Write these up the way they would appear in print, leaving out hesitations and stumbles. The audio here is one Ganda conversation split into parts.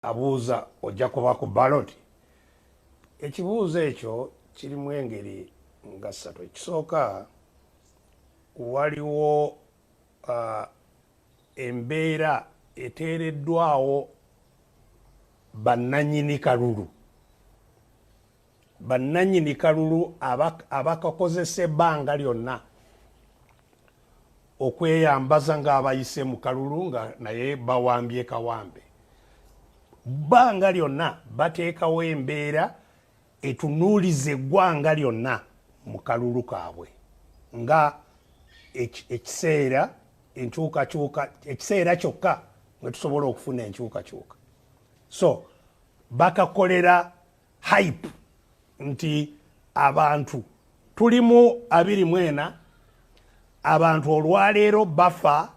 abuuza ojja kuba ku ballot. Ekibuuzo ekyo kirimu engeri nga ssatu. Ekisooka, waliwo embeera eteereddwawo bannannyini kalulu. Bannannyini kalulu abakakozesa ebbanga lyonna okweyambaza ng'abayise mu kalulu nga naye bawambye kawambe. Bbanga lyonna bateekawo embeera etunuuliza eggwanga lyonna mu kalulu kaabwe nga ekiseera enkyukakyuka, ekiseera kyokka nga tusobola okufuna enkyukakyuka. So bakakolera hype nti abantu tulimu 24 abantu olwaleero bafa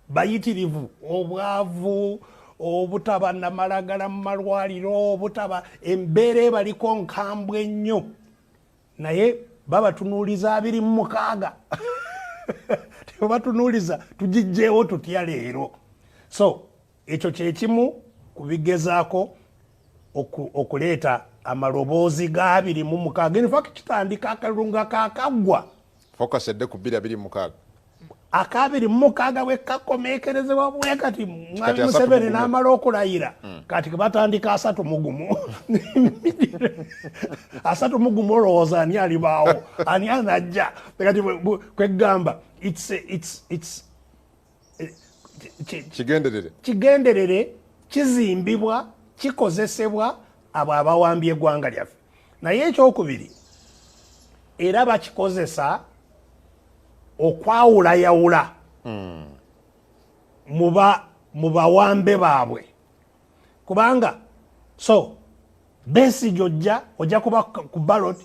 bayitirivu, obwavu, obutaba namalagala mu malwaliro, obutaba embeera ebaliko nkambwe ennyo, naye babatunuuliza 26 tebatunuuliza tugijjeewo tutya leero. So ekyo kyekimu ku bigezaako okuleeta amaloboozi ga 26. In fact kitandika akalulu nga kaakaggwa focus edde ku 26 aka 26 bwe kakomeekerezebwa bwe kati Mwami Museveni n'amala okulayira kati batandika 31 31 olowooza ani alibaawo ani anajja kati kwegamba kigenderere kizimbibwa kikozesebwa abo abawambye eggwanga lyaffe. Naye ekyokubiri era bakikozesa okwawulayawula mu bawambe baabwe, kubanga so Besigye ojja kuba ku ballot,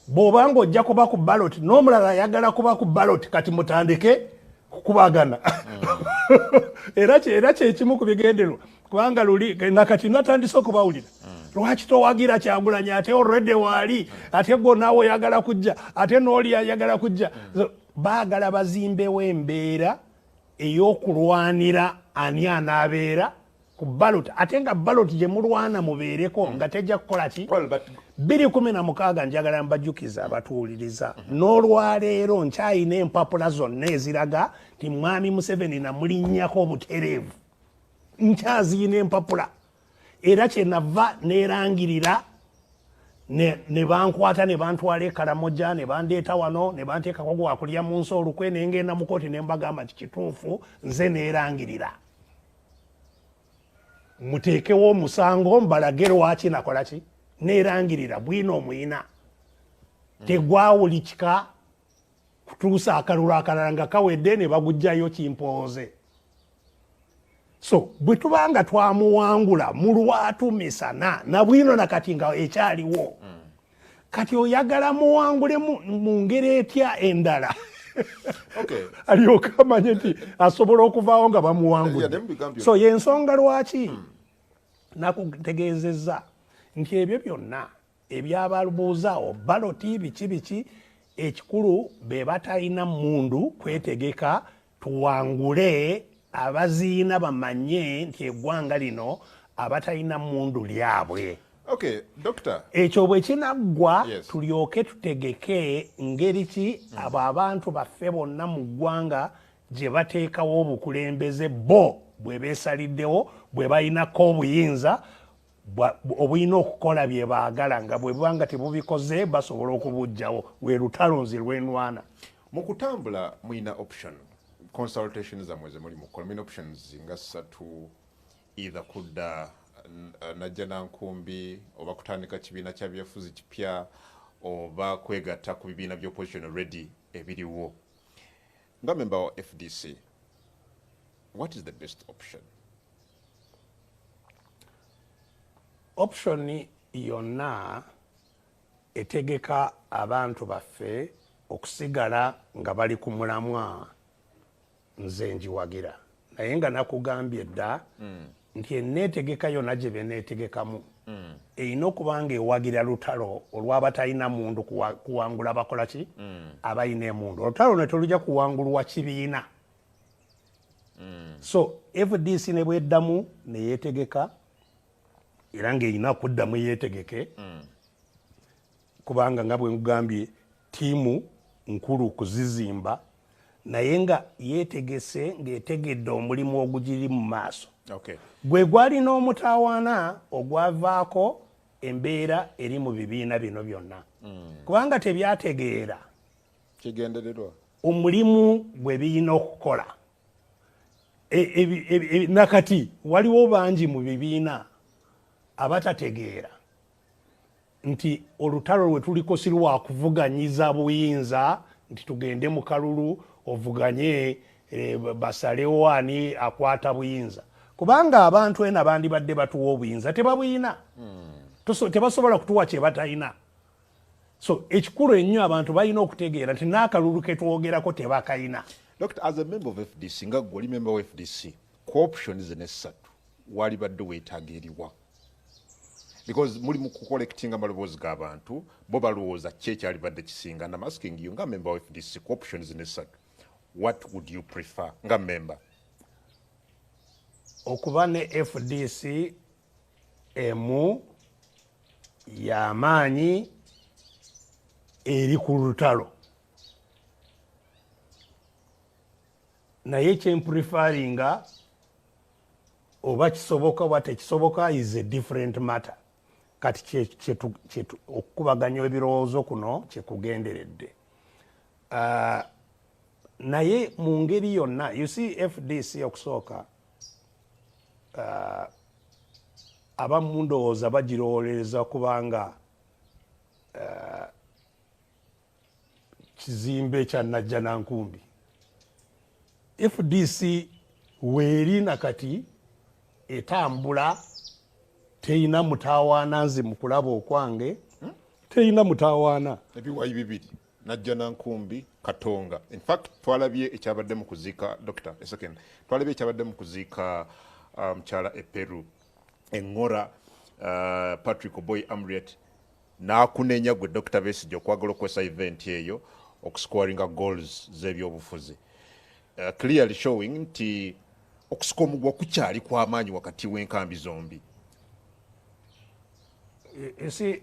bw'obanga ojja kuba ku ballot n'omulala ayagala kuba ku ballot kati mutandike kukubagana era kyekimu ku bigendererwa, kubanga luli nakati natandise okubawulira lwaki towagira Kyagulanyi ate already waali ate gwe naawe oyagala kujja ate n'oli ayagala kujja. Baagala bazimbewo embeera ey'okulwanira ani anaabeera ku ballot, ate nga ballot gye mulwana mubeereko nga tejja kukola ki. 2016 njagala mbajjukiza abatuwuliriza n'olwaleero nkyayina empapula zonna eziraga nti Mwami Museveni namulinnyako obutereevu, nkyaziyina empapula, era kyenava neerangirira ne bankwata ne bantwala e Karamoja ne bandeeta wano ne banteekako gwakulya mu nsi olukwe ne ngenda mu kooti ne mbagamba nti kituufu nze neerangirira muteekewo omusango mbalage lwaki nakola ki, neerangirira bwina omuyina tegwawulikika kutuusa akalulu akalala nga kawedde ne bagujjayo kimpooze. So bwe tubanga twamuwangula mu lwatu misana na bwino nakati nga ekyaliwo kati oyagala muwangule mu ngeri etya endala alyoka amanye nti asobola okuvaawo nga bamuwangudde. So yensonga lwaki nakutegeezezza nti ebyo byonna ebyabalubuuzaawo baloti biki ekikulu be batalina mundu kwetegeka tuwangule abaziina bamanye nti eggwanga lino abatalina mundu lyabwe. Okay, Doctor. Ekyo bwe kinaggwa tulyoke tutegeke ngeri ki abo abantu baffe bonna mu ggwanga gye bateekawo obukulembeze bo bwe beesaliddewo bwe balinako obuyinza obulina okukola bye baagala nga bwe bubanga tebubikoze basobola okubuggyawo. Lwe lutalo nze lwenwana. Mu kutambula mulina option consultations zamwe ze muli mukola mulina options nga 3, either kudda najja nankumbi oba kutandika kibiina kya byafuzi kipya oba kwegatta ku bibiina by'opposition already ebiriwo. Nga member wa FDC, what is the best option? Option yonna etegeka abantu baffe okusigala nga bali ku mulamwa nze njiwagira, naye nga nakugambye dda nti enneetegeka yonna gye beneetegekamu erina okuba nga ewagira lutalo olw'abatalina mundu kuwangula bakola ki abalina emundu. Olutalo ne tolujja kuwangulwa kibiina So FDC ne bweddamu ne yetegeka era ng'erina kuddamu yeetegeke kubanga nga bwe nkugambye ttiimu nkulu kuzizimba naye nga yeetegese ng'etegedde omulimu ogugiri mu maaso. Gwe gwalina omutawaana ogwavaako embeera eri mu bibiina bino byonna kubanga tebyategeera kigendererwa omulimu gwe birina okukola. Nakati waliwo bangi mu bibiina abatategeera nti olutalo lwe tuliko si lwa kuvuganyiza buyinza nti tugende mu kalulu ovuganye basalewo ani akwata buyinza kubanga abantu ena bandibadde batuwa obuyinza tebabuyina tebasobola kutuwa kye batalina. So ekikulu ennyo abantu balina okutegeera nti n'akalulu ke twogerako tebakayina. Doctor, as a member of FDC nga gwe oli member of FDC ku options n'essatu walibadde weetaagiriwa because muli mu kucollectinga amaloboozi g'abantu bo balowooza ki ekyalibadde kisinga and I'm asking you nga member of FDC ku options n'essatu what would you prefer nga member? Okuba ne FDC emu y'amaanyi eri ku lutalo naye kyemprefaringa oba kisoboka oba tekisoboka is a different matter. Kati okukubaganya ebirowoozo kuno kyekugenderedde. Naye mu ngeri yonna you see FDC okusooka abamu ndowooza bagirowolereza kubanga kizimbe kya Najjanankumbi. FDC weeri nakati etambula teyina mutawaana nze mu kulaba okwange teyina mutawaana. Ebiwayi bibiri Najjanankumbi Katonga. In fact twalabye ekyabadde mu kuziika Doctor a second twalabye ekyabadde mu kuziika mukyala Peru engora Patrick Oboy Amriat n'akunenya gwe Dr. Besigye okwagala okwesa event eyo okuscoringa goals z'ebyobufuzi. Clearly showing nti okusika omugwa kukyali kw'amaanyi wakati w'enkambi zombi. Esi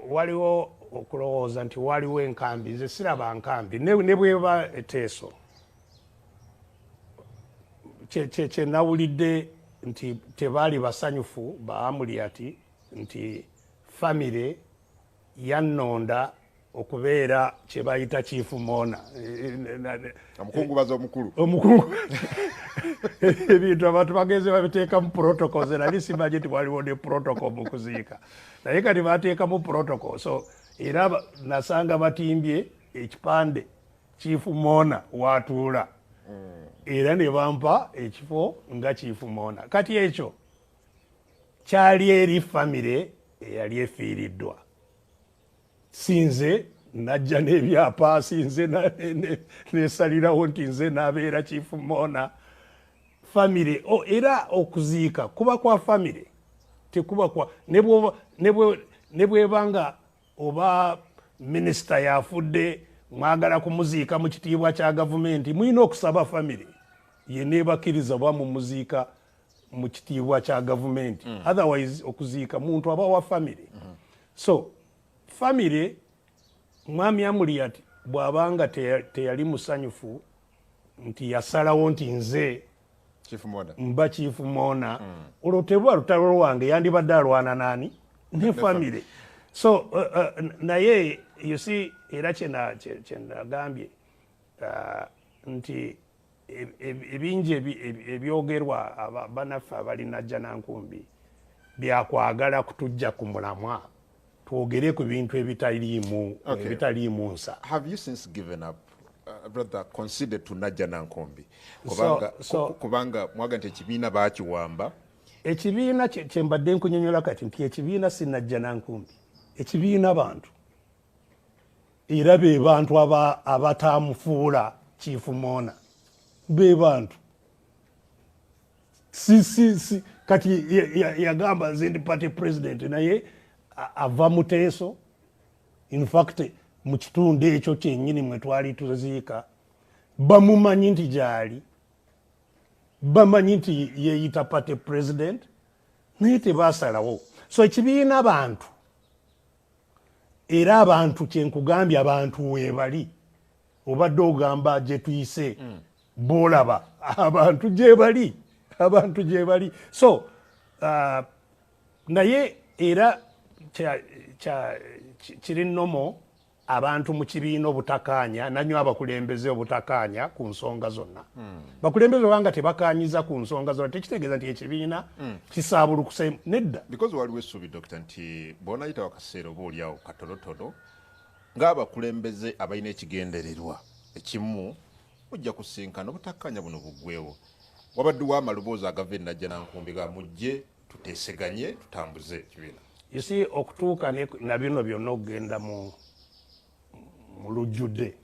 waliwo okulowooza nti waliwo enkambi nze siraba nkambi ne bweba eteeso kye nawulidde nti tebaali basanyufu ba Amuriat nti famire yannonda okubeera kye bayita Chief Mona omukungubazi omukulu ebintu abantu bagenze babiteeka mu protocols nali simanyi nti waliwo ne protocol mu kuziika naye kati bateeka mu protocol so era nasanga batimbye ekipande Chief Mona watuula era ne bampa ekifo nga Chief Mona. Kati ekyo kyali eri famire eyali efiiriddwa. Sinze najja n'ebyapa sinze nesalirawo nti nze nabeera Chief Mona famire era okuziika kuba kwa famire tekuba kwa ne bwebanga oba minisita yafudde mwagala kumuziika mu kitiibwa kya gavumenti mulina okusaba famire yeneebakiriza oba mumuziika mu kitiibwa kya gavumenti otherwise okuziika muntu aba wa famire so famire mwami Amuriat bw'abanga teyali musanyufu nti yasalawo nti nze mba Chief Mona olwo tebwa lutalo lwange yandibadde alwana nani ne famire so naye you see era kyenagambye nti ebingi ebyogerwa banaffe abali Najjanankumbi byakwagala kutujja ku mulamwa twogere ku bintu ebitaliimu nsa. Have you since given up brother considered to Najjanankumbi kubanga mwaga nti ekibiina baakiwamba? Ekibiina kyembadde nkunyonyola kati nti ekibiina si Najjanankumbi ekibiina bantu era be bantu abatamufuula Chief Mona be bantu si kati yagamba nze ndi party president naye ava muteeso in fact mu kitundu ekyo kyennyini mwe twali tuziika bamumanyi nti gyali bamanyi nti yeeyita party president naye tebasalawo. So ekibiina abantu era abantu kyenkugambye abantu weebali obadde ogamba gye tuyise boolaba abantu gye bali so naye era kiri nnomo abantu mu kibiina obutakaanya nanywa abakulembeze obutakaanya ku nsonga zonna bakulembeze obanga tebakanyiza ku nsonga zonna tekitegeeza nti ekibiina kisaabulukuse nedda because waliwo essuubi Dr. nti bw'onayita wakaseera oba oliawo katonotono ng'abakulembeze abalina ekigendererwa ekimu ojja kusinkana obutakkaanya buno buggwewo wabaddewo amaloboozi agava Najjanankumbi ga mujje tuteeseganye tutambuze ekibiina isi okutuuka na bino byonna okugenda mu lujjudde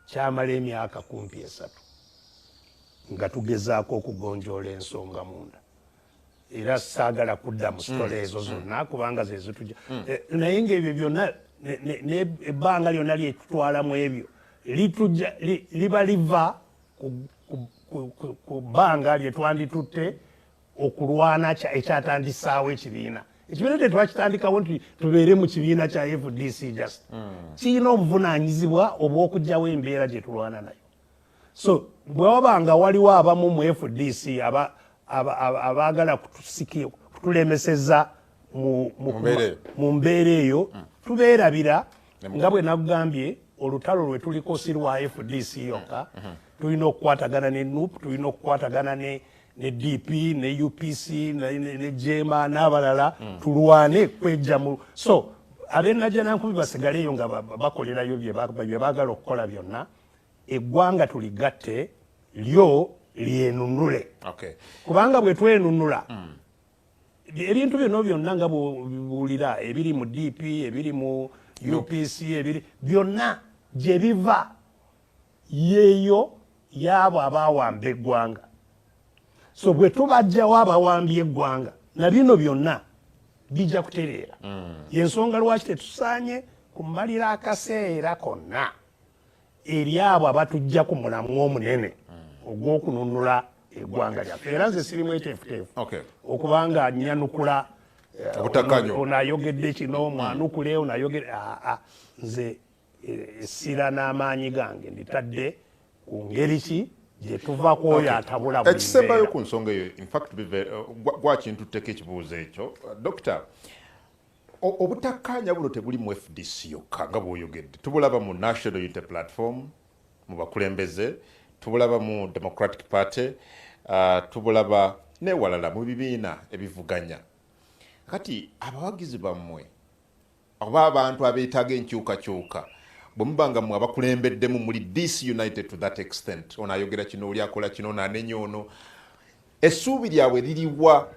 kyamala emyaka 3 nga tugezaako okugonjoola ensonga munda era saagala kudda mu sitole ezo zonna kubanga ze zitujja naye ng'ebyo byonna ebbanga lyonna lyetutwalamu ebyo liba liva ku bbanga lye twanditutte okulwana ekyatandisaawo ekibiina tetwakitandikawo nti tubeere mu kibiina kya FDC just kirina obuvunaanyizibwa obw'okugyawo embeera gye tulwana nayo so bwe wabanga waliwo abamu mu FDC abaagala kutulemeseza mu mbeera eyo tubeerabira nga bwe nakugambye olutalo lwe tuliko si lwa FDC yokka tulina okukwatagana ne NUP tulina okukwatagana ne DP ne UPC ne JEMA n'abalala tulwane kwejja mu so Najjanankumbi basigaleyo nga bakolerayo bye baagala okukola byonna eggwanga tuligatte lyo lyenunule kubanga bwe twenunula ebintu byonna nga buwulira ebiri mu DP ebiri mu UPC ebiri byonna gye biva yeeyo y'abo abawamba eggwanga so bwe tubajjawo abawambye eggwanga na bino byonna bijja kutereera yensonga lwaki tetusaanye kumalira akaseera konna eri abo abatujja ku mulamu omunene ogw'okununula eggwanga lyaffe era nze siri mweteefuteefu okubanga nyanukula ono ayogedde kino mwanukule ono ayogedde nze essira n'amaanyi gange nditadde ku ngeri ki gye tuva kwoyo atabula buli ekisembayo ku nsonga eyo infact gwakintu tuteeka ekibuuzo ekyo Dokita obutakkaanya buno tebuli mu FDC yokka nga bw'oyogedde tubulaba mu National Unity Platform mu bakulembeze tubulaba mu Democratic Party tubulaba newalala mu bibiina ebivuganya kati abawagizi bammwe oba abantu abeetaaga enkyukakyuka bwe mubanga mwe abakulembeddemu muli disunited to that extent ono ayogera kino oli akola kino n'anenya ono essuubi lyabwe liriwa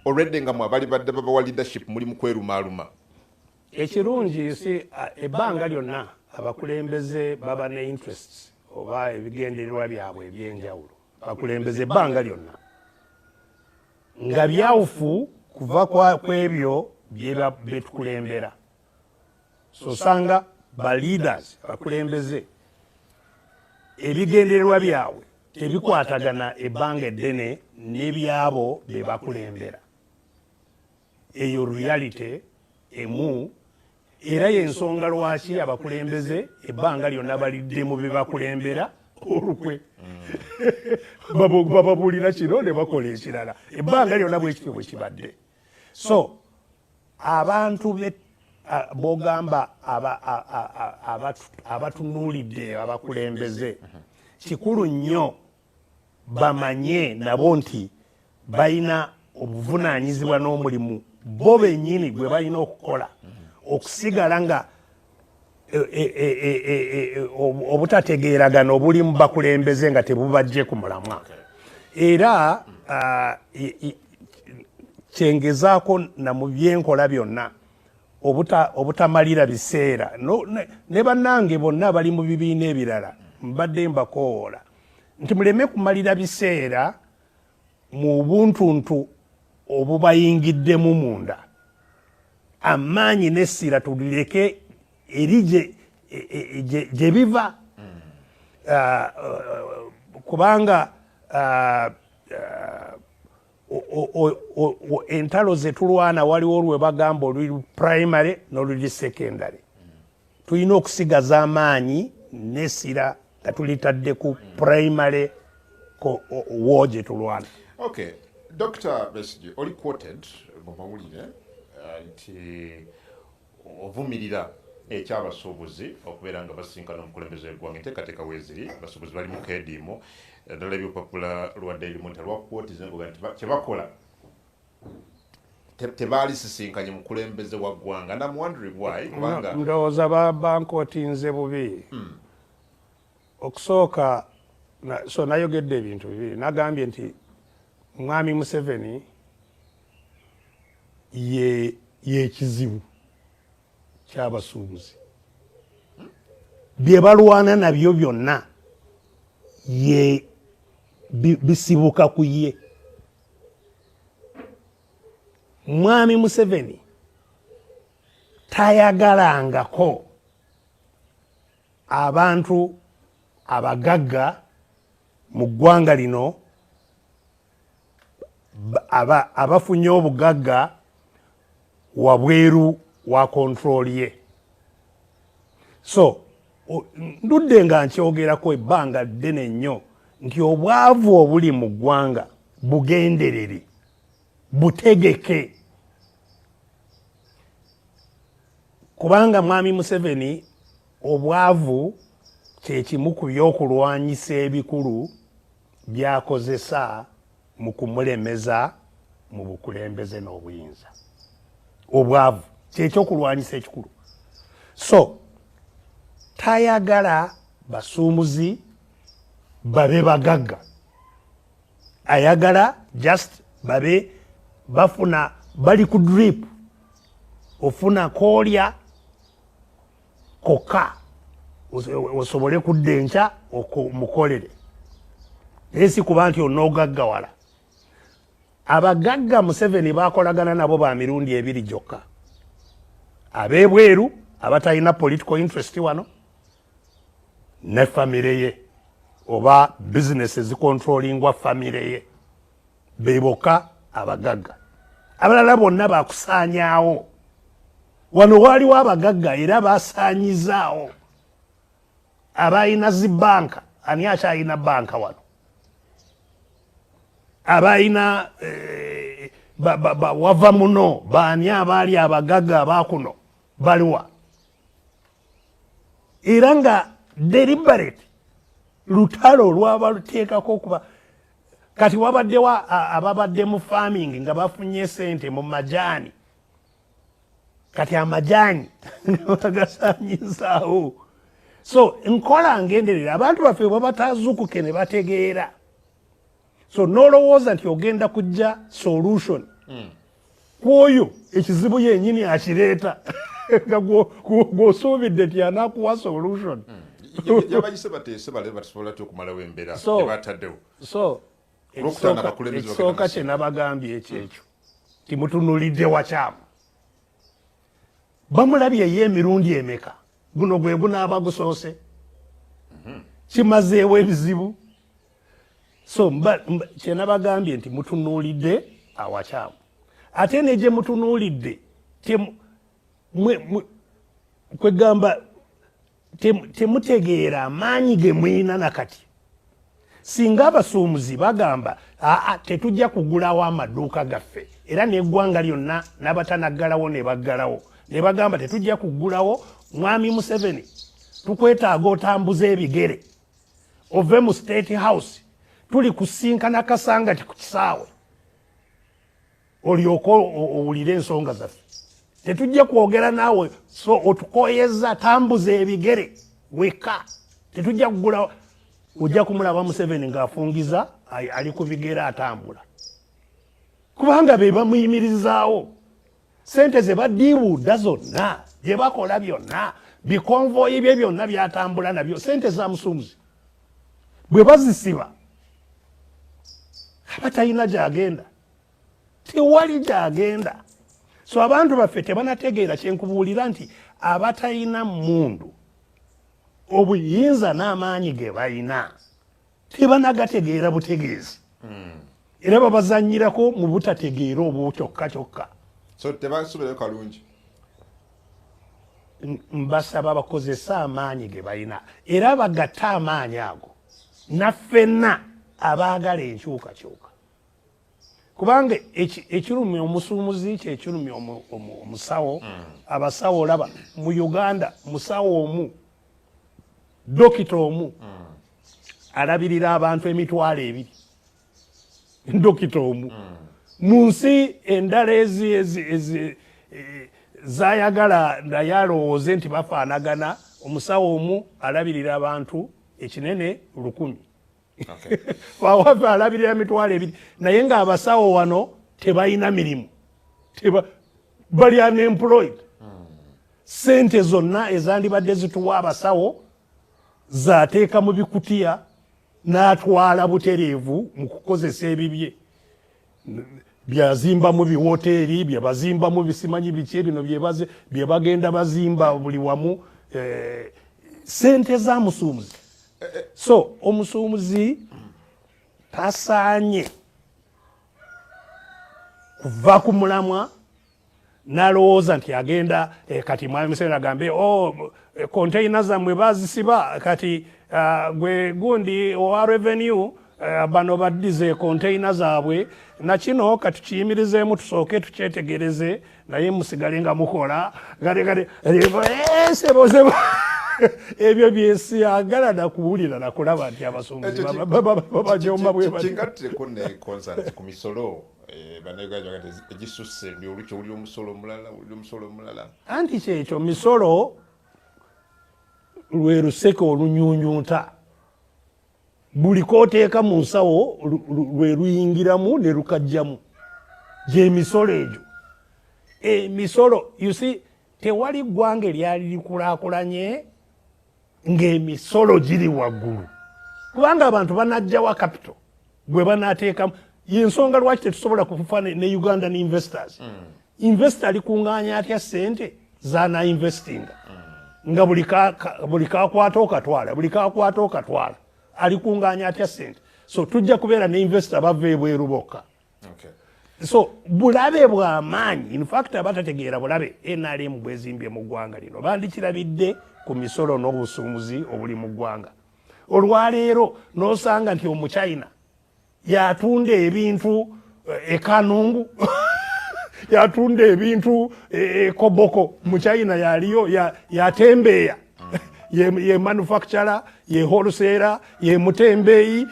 already nga mwe abali badde babawa leadership muli mu kwerumaaluma ekirungi si ebbanga lyonna abakulembeze baba ne interests oba ebigendererwa byabwe ebyenjawulo abakulembeze ebbanga lyonna nga byawufu kuva kwebyo byetukulembera so sanga ba leaders abakulembeze ebigendererwa byabwe tebikwatagana ebbanga eddene n'ebyabo bye bakulembera eyo reality emu era y'ensonga lwaki abakulembeze ebbanga lyonna balidde mu bye bakulembera olukwe bababuulira kino ne bakola ekirala ebbanga lyonna bwekityo bwe kibadde so abantu bogamba abatunuulidde abakulembeze kikulu nnyo bamanye nabo nti balina obuvunaanyizibwa n'omulimu bo bennyini gwe balina okukola okusigala nga obutategeeragana obuli mu bakulembeze nga tebubajje ku mulamwa era kyengezaako na mu byenkola byonna obutamalira biseera ne bannange bonna bali mu bibiina ebirala mbadde mbakoola nti muleme kumalira biseera mu buntuntu obubayingiddemu munda amaanyi n'essira tulireke eri gye biva kubanga entalo ze tulwana waliwo olwe bagamba oluli primary n'oluli secondary. Tulina okusigaza amaanyi n'essira nga tulitadde ku primary wo gye tulwana. Okay, Dr. Besigye, oli quoted mu mawulire nti ovumirira ekyabasuubuzi okubeera nga basinkana omukulembeze w'eggwanga enteekateeka weeziri abasuubuzi bali mu keediimo ddala ebyopapula lwa Daily Monitor lwakwotiza nga kye bakola tebaali sisinkanye mukulembeze wa ggwanga. And I'm wondering why. Kubanga ndowooza bankootinze bubi. Okusooka so nayogedde ebintu bibiri. Nagambye nti Mwami Museveni ye kizibu ky'abasuubuzi. Bye balwana nabyo byonna ye bisibuka ku ye. Mwami Museveni tayagalangako abantu abagagga mu ggwanga lino abafunye obugagga wabweru wa control ye. So ndudde nga nkyogerako ebbanga ddene nnyo nti obwavu obuli mu ggwanga bugenderere butegeke, kubanga Mwami Museveni obwavu kye kimu ku by'okulwanyisa ebikulu by'akozesa mu kumulemeza mu bukulembeze n'obuyinza. Obwavu kyekyokulwanyisa ekikulu. So tayagala basuumuzi babe bagagga, ayagala just babe bafuna bali ku drip, ofuna koolya kokka osobole kuddenca okumukolere naye si kuba nti onoogaggawala. Abagagga Museveni bakolagana nabo ba mirundi ebiri gyokka, ab'ebweru abatalina political interest wano ne famire ye oba business ezikontrolingwa famire ye, beboka abagagga. Abalala bonna bakusaanyaawo. Wano waaliwo abagagga era basaanyizaawo. Abalina zibanka, ani akyalina banka wano? Abalina wava muno baani abaali abagagga abakuno baliwa? Era nga deliberate lutalo lwaba luteekako okuba kati wabaddewo ababadde mu farming nga bafunye sente mu majaani, kati amajaani bagasaanyizaawo. So nkola ngenderera abantu baffe bwe batazuukuke ne bategeera. So nolowooza nti ogenda kujja solution kwoyo ekizibu yennyini akireeta nga gw'osuubidde nti anaakuwa solution. yabayise bateese bale batasobola okumalawo embeera ebataddewo. So ekisooka kye nabagambye ekyekyo timutunulidde wakyamu. Bamulabye ye emirundi emeka guno gwe gunaaba gusoose, kimazeewo ebizibu. So kye nabagambye nti mutunuulidde awakyamu, ate ne gye mutunuulidde kwegamba temutegeera amaanyi ge mwina nakati. Singa abasuumuzi bagamba tetujja kugulawo amaduuka gaffe, era n'eggwanga lyonna n'abatanaggalawo ne baggalawo, ne bagamba tetujja kugulawo, Mwami Museveni tukwetaaga otambuza ebigere ove mu State House tuli kusinkana Kasangati ku kisaawe olyoke owulire ensonga zaffe. Tetujja kwogera naawe so otukoyeza tambuza ebigere weka, tetujja kugulawo. Ojja kumulaba Museveni ng'afungiza ali ku bigere atambula, kubanga be bamuyimirizaawo. Sente ze badiibuudda zonna gye bakola byonna, bikonvoyi bye byonna byatambula nabyo sente za musuumuzi. Bwe bazisiba abatalina gy'agenda, tewali gy'agenda. So abantu baffe tebanategeera kyenkubuulira nti abatalina mmundu obuyinza n'amaanyi ge balina tebanagategeera butegeezi. era babazanyirako mu butategeera obwo kyokka. So tebasubirayo kalungi. Mbasaba abakozesa amaanyi ge balina era bagatta amaanyi ago naffenna abaagala enkyukakyuka kubanga ekirumya omusuumuzi kyekirumya omusawo abasawo olaba mu Uganda musawo omu dokita omu alabirira abantu 2,000 dokita omu mu nsi endala zayagala naye alowooze nti bafaanagana omusawo omu alabirira abantu ekinene 1,000 wawafe alabirira 2,000 naye ng'abasawo wano tebalina mirimu bali unemployed sente zonna ezandibadde zituwa abasawo zaateeka mu bikutiya n'atwala butereevu mu kukozesa ebibye byazimba mu biwoteeri byabazimba mu bisimanyi biki bino bye bagenda bazimba buli wamu sente za musuumuzi. So omusuumuzi tasaanye kuva ku mulamwa n'alowooza nti agenda kati mwami Museveni agambe container zammwe bazisiba kati gwe gundi owa revenue bano baddize container zaabwe na kino katukiyimirizeemu tusooke tukyetegereze naye musigale nga mukola sebo ebyo byesiyagala nakuwulira nakulaba nti abasuumuzi babajomba bwe kingattireko ne concert ku misolo banauganda egisusse ndi olukyo uli omusolo omulala anti kyekyo misolo lwe luseke olunyunyunta buli kooteeka mu nsawo lwe luyingiramu ne lukajjamu gyemisolo egyo emisolo you see tewali ggwanga eryali likulaakulanye ng'emisolo giri waggulu kubanga abantu banajjawa capital gwe banaateekamu yensonga lwaki tetusobola kufa ne Ugandan investors investor alikuŋŋaanya atya ssente zana investinga nga buli kakwata okatwala alikuŋŋaanya atya ssente so tujja kubeera ne investor bava ebweru bokka. So bulabe bw'amaanyi in fact abatategeera bulabe NRM bwezimbye mu ggwanga lino bandikirabidde ku misolo n'obusuumuzi obuli mu ggwanga. Olwaleero n'osanga nti omuchina yatunda ebintu ekanungu yatunda ebintu koboko muchina yaliyo yatembeeya ye manufacturer ye wholesaler ye mutembeeyi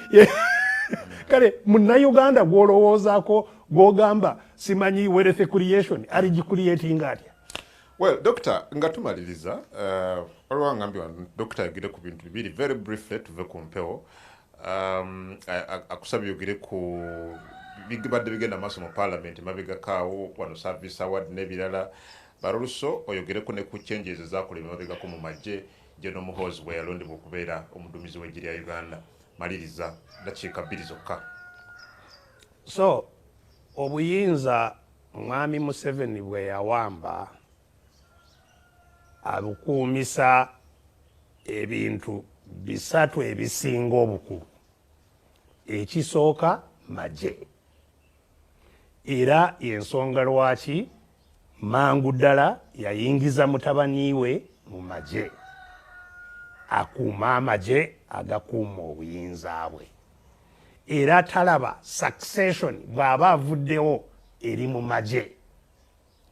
kale munnayuganda gwolowoozaako gwogamba simanyi wealth creation ali gicreating atya. Well, Doctor, nga tumaliriza olwa ngambye Doctor yogere ku bintu bibiri very briefly tuve ku mpewo akusabye yogere ku bigibadde bigenda maaso mu parliament mabegakaawo wano service award n'ebirala baroluso oyogereko ne ku changes ezakolebwa mabegako mu magye General Muhoozi bwe yalondebwa okubeera omuduumizi w'eggye lya Uganda. Maliriza dakiika 2 zokka. So obuyinza mwami Museveni bwe yawamba abukuumisa ebintu 3 ebisinga obukulu. Ekisooka magye era ensonga lwaki mangu ddala yayingiza mutabani we mu magye akuuma amagye agakuuma obuyinza bwe era talaba succession bw'aba avuddewo eri mu magye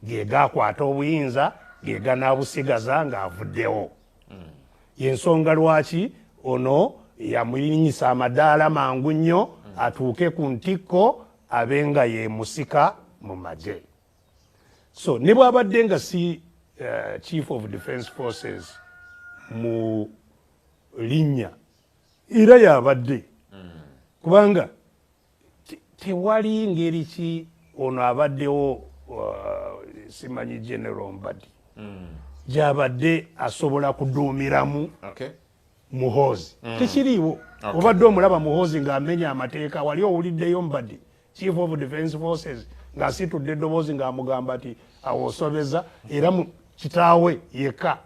ge gakwata obuyinza ge ganaabusigaza ng'avuddewo. Yensonga lwaki ono yamuyinyisa amadaala mangu nnyo atuuke ku ntikko abe nga ye musika mu magye. So ne bw'abadde nga si Chief of Defence Forces mu linnya era yabadde kubanga tewali ngeri ki ono abaddewo simanyi General Mbadi gyabadde asobola kuduumiramu Muhoozi tekiriiwo. Obadde omulaba Muhoozi ng'amenya amateeka wali owuliddeyo Mbadi Chief of Defence Forces ng'asitudde eddoboozi ng'amugamba nti awosobeza era kitaawe yekka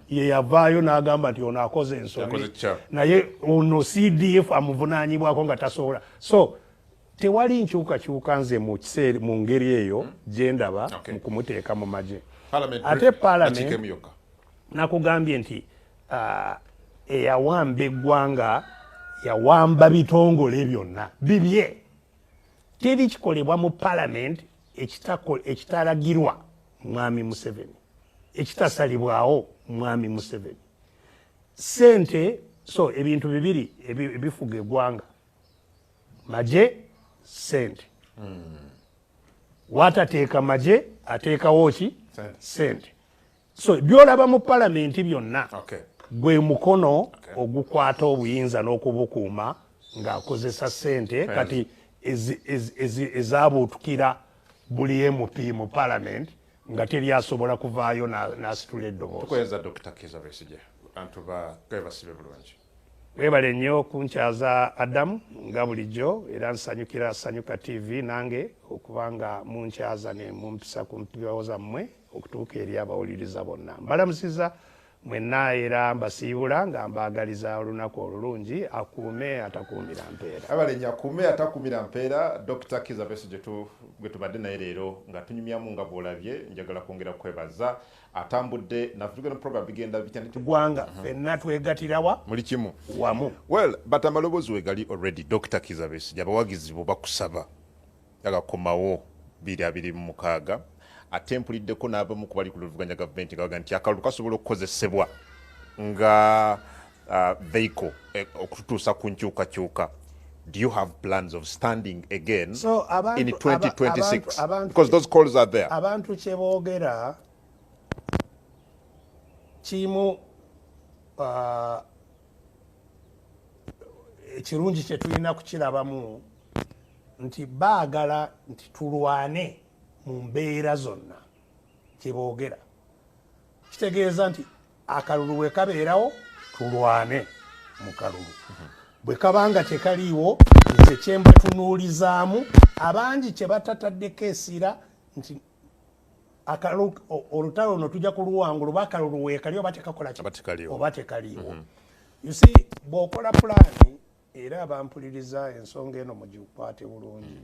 ye yavaayo n'agamba nti ono akoze ensonga naye ono CDF amuvunaanyibwako nga tasobola. So tewali nkyukakyuka nze mu ngeri eyo gye ndaba mu kumuteeka mu magye. Ate Parliament nakugambye nti eyawamba eggwanga yawamba bitongole byonna bibye. Teri kikolebwa mu Parliament ekitalagirwa mwami Museveni, ekitasalibwawo mwami Museveni. Sente so ebintu bibiri ebifuga eggwanga, magye, sente. Watateeka magye ateekawo ki? Sente. So byolaba mu Parliament byonna gwe mukono ogukwata obuyinza n'okubukuuma ng'akozesa sente kati ezaabuutukira buli MP mu Parliament nga teri asobola kuvaayo n'asitula eddoboozi. Tukweza Dr. Kizza Besigye antuba basibe bulungi. Webale nnyo kunkyaza Adamu nga bulijjo era nsanyuka TV nange okubanga munkyaza ne mumpisa ku mpibawo zammwe okutuuka eri abawuliriza bonna. Mbalamusiza mwenna era mbasiibula nga mbaagaliza olunaku olulungi akuume atakuumira mpeera. Abalenya akuume atakuumira mpeera. Dr. Kizza Besigye gwe tubadde naye leero nga tunyumyamu nga bw'olabye, njagala kwongera kwebaza atambudde navugana program bigenda bitya gwanga fenna twegatirawa muli kimu wamu. Well but amalobozi wegali already. Dr. Kizza Besigye abawagizi bo bakusaba yagakomawo 2026 atempuliddeko n'abamu ku bali ku luvuganya gavumenti nga baga nti akalulu kasobola okukozesebwa nga vehicle okututuusa ku nkyukakyuka. Do you have plans of standing again in 2026? Because those calls are there. Abantu kye boogera kimu ekirungi kye tulina kukirabamu nti baagala nti tulwane mu mbeera zonna kye boogera. Kitegeeza nti akalulu bwe kabeerawo tulwane mu kalulu. Bwe kabanga tekaliiwo nze kye mbatunuulizaamu abangi kye batataddeko essira nti olutalo luno tujja kuluwangula oba akalulu weekali oba tekakola oba tekaliiwo. You see bw'okola pulaani era abampuliriza ensonga eno mugikwate bulungi.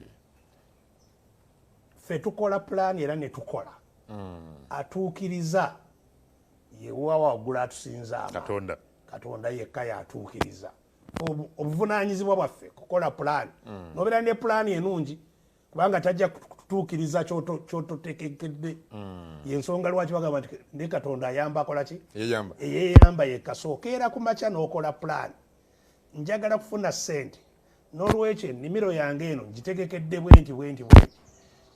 Ffe tukola pulaani era ne tukola. Atuukiriza yewa waggula atusinza Katonda yekka y'atuukiriza. Obuvunaanyizibwa bwaffe kukola pulaani. Nobeera ne pulaani enungi kubanga tajja kutuukiriza kyototekekedde. Yensonga lwaki bagamba nti ne Katonda ayamba akola ki? Yeyamba yekka. Sookeera ku makya n'okola pulaani. Njagala kufuna ssente n'olwekyo ennimiro yange eno ngitegekedde bwenti.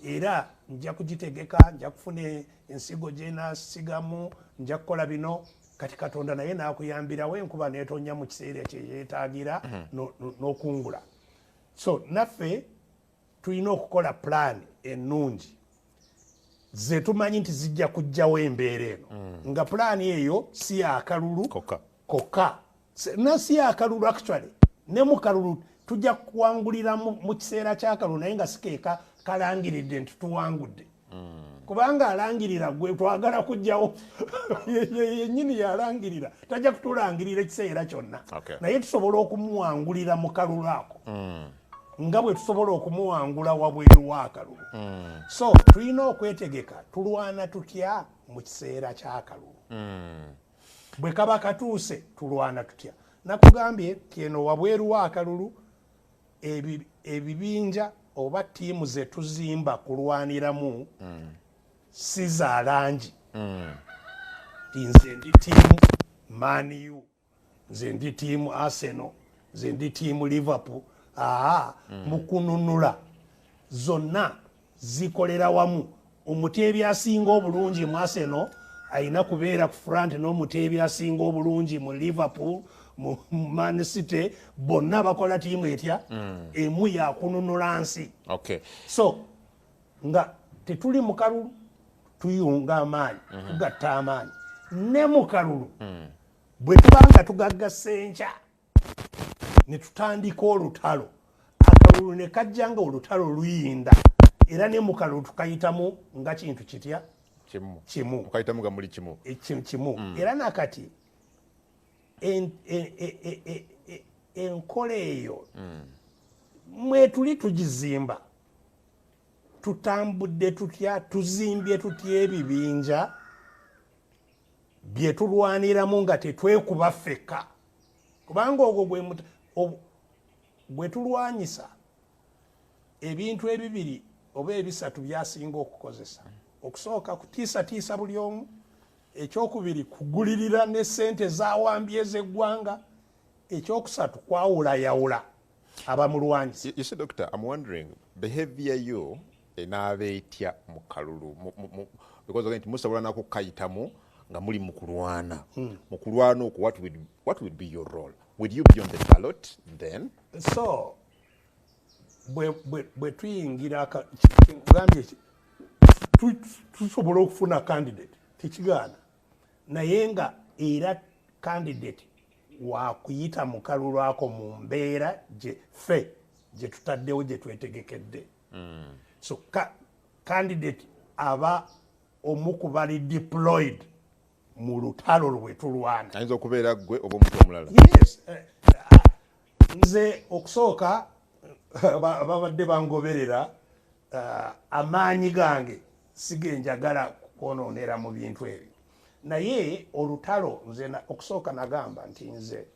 Era nja kugitegeka, nja kufuna ensigo gye naasigamu, nja kukola bino. Kati Katonda naye n'akuyambirawo enkuba n'etonnya mu kiseera ekyo yeetaagira n'okungula. So naffe tulina okukola pulaani ennungi ze tumanyi nti zijja kuggyawo embeera eno. Nga pulaani eyo si yakalulu kokka. Si yakalulu actually. Ne mu kalulu tujja kuwangulira mu kiseera ky'akalulu naye nga sikeeka kalangiridde nti tuwangudde. Kubanga alangirira gwe twagala kujjawo yennyini yalangirira tajja kutulangirira ekiseera kyonna. Naye tusobola okumuwangulira mu kalulu ako nga bwe tusobola okumuwangula wabweru w'akalulu. So tulina okwetegeka tulwana tutya mu kiseera ky'akalulu. Bwe kaba katuuse tulwana tutya. Nakugambye tieno wabweru w'akalulu ebibinja oba ttiimu ze tuzimba kulwaniramu si za langi. Nze ndi ttiimu Man U, nze ndi ttiimu Arsenal, nze ndi ttiimu Liverpool. Mu kununula zonna zikolera wamu. Omuteebi asinga obulungi mu Arsenal ayina kubeera ku front n'omuteebi asinga obulungi mu Liverpool, mu Man City, bonna bakola ttiimu etya emu yakununula nsi. So nga tetuli mu kalulu tuyunga amaanyi tugatta amaanyi ne mu kalulu bwe tubanga tugaggase enkya ne tutandika olutalo akalulu ne kajja nga olutalo luyinda era ne mu kalulu tukayitamu nga kintu kitya kimu ukayitamu nga muli kimu kimu. Era nakati enkola eyo mwe tuli tugizimba tutambudde tutya tuzimbye tutya ebibinja bye tulwaniramu nga tetwekuba ffekka kubanga ogwo gwe tulwanyisa ebintu ebibiri oba ebisatu byasinga okukozesa okusooka kutiisatiisa buli omu ekyokubiri kugulirira ne ssente zawambye ez'eggwanga ekyokusatu kwawulayawula abamulwanyisa. You see, Doctor, I'm wondering behavior yo enaaba etya mu kalulu because again musobola nakukayitamu nga muli mu kulwana mu kulwana okwo what would be your role? Would you be on the ballot then? So bwe tuyingira gambye tusobola okufuna candidate tekigaana naye nga era candidate wakuyita mu kalulu ako mu mbeera gye tutaddewo gye twetegekedde. So candidate aba omu ku bali deployed mu lutalo lwe tulwana. Ayinza okubeera ggwe oba omuntu omulala. Yes. Nze okusooka babadde bangoberera amaanyi gange sigenjagala kwonoonera mu bintu ebyo naye olutalo nze okusooka nagamba nti nze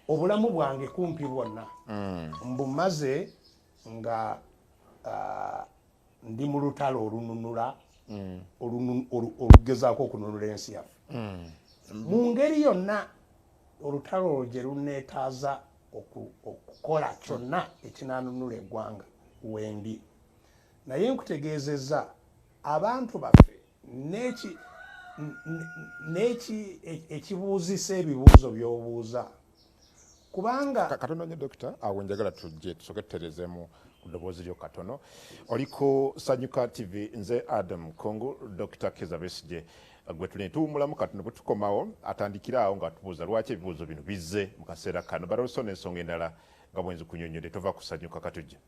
obulamu bwange kumpi bwonna mbumaze nga ndi mu lutalo olununula olugezaako okununula ensi yaffe mu ngeri yonna olutalo olwo gye luneetaaza okukola kyonna ekinanunula eggwanga wendi naye nkutegeezezza abantu baffe n'eki ekibuuzisa ebibuuzo by'obuuza kubanga katono nnyo Dokita awo njagala tujje tusoke tuterezeemu ku ddoboozi lyo katono oliko Sanyuka TV nze Adam Kongo Dokita Kizza Besigye gwe tuli tuwumulamu katono bwe tukomawo atandikira awo nga tubuuza lwaki ebibuuzo bino bizze mu kaseera kano balosona ensonga endala nga bwenzi kunyonyodde tova kusanyuka katujja.